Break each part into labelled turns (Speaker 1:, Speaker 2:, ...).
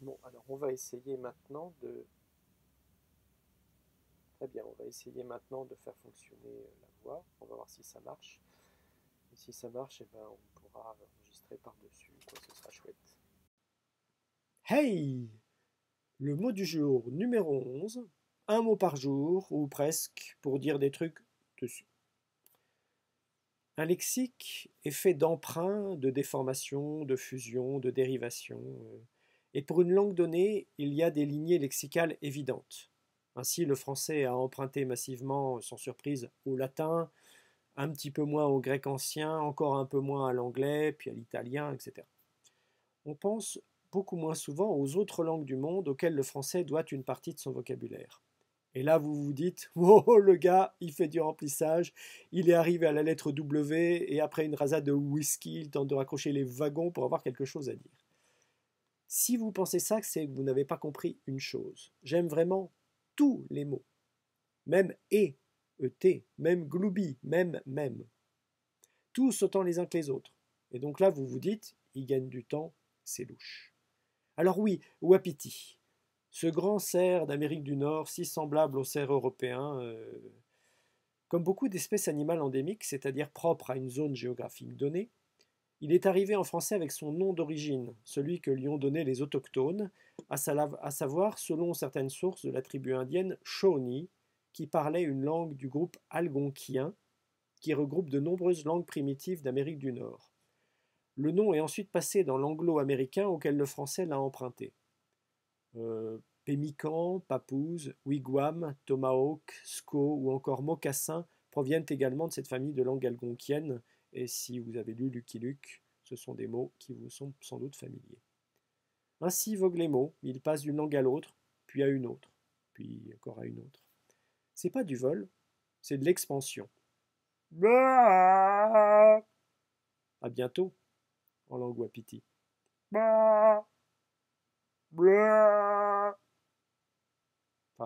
Speaker 1: Bon, alors on va essayer maintenant de... Très bien, on va essayer maintenant de faire fonctionner la voix. On va voir si ça marche. Et si ça marche, eh ben, on pourra enregistrer par-dessus. Quoi, ce sera chouette. Hey! Le mot du jour numéro 11. Un mot par jour, ou presque, pour dire des trucs dessus. Un lexique est fait d'emprunts, de déformations, de fusions, de dérivations. Et pour une langue donnée, il y a des lignées lexicales évidentes. Ainsi, le français a emprunté massivement, sans surprise, au latin, un petit peu moins au grec ancien, encore un peu moins à l'anglais, puis à l'italien, etc. On pense beaucoup moins souvent aux autres langues du monde auxquelles le français doit une partie de son vocabulaire. Et là, vous vous dites, oh, le gars, il fait du remplissage, il est arrivé à la lettre W, et après une rasade de whisky, il tente de raccrocher les wagons pour avoir quelque chose à dire. Si vous pensez ça, c'est que vous n'avez pas compris une chose. J'aime vraiment tous les mots. Même et, même gloubi, même. Tous autant les uns que les autres. Et donc là, vous vous dites, il gagne du temps, c'est louche. Alors oui, wapiti. Ce grand cerf d'Amérique du Nord, si semblable au cerf européen, comme beaucoup d'espèces animales endémiques, c'est-à-dire propres à une zone géographique donnée, il est arrivé en français avec son nom d'origine, celui que lui ont donné les autochtones, à savoir, selon certaines sources, de la tribu indienne Shawnee, qui parlait une langue du groupe algonquien, qui regroupe de nombreuses langues primitives d'Amérique du Nord. Le nom est ensuite passé dans l'anglo-américain auquel le français l'a emprunté. Pémican, papouze, wigwam, tomahawk, squaw ou encore mocassin proviennent également de cette famille de langues algonquiennes, et si vous avez lu Lucky Luke, ce sont des mots qui vous sont sans doute familiers. Ainsi voguent les mots, ils passent d'une langue à l'autre, puis à une autre, puis encore à une autre. C'est pas du vol, c'est de l'expansion. À bientôt en langue wapiti. Enfin,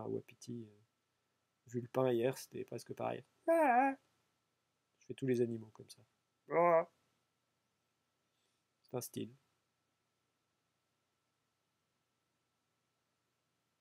Speaker 1: wapiti, vu le pain hier, c'était presque pareil. Je fais tous les animaux comme ça. C'est un style.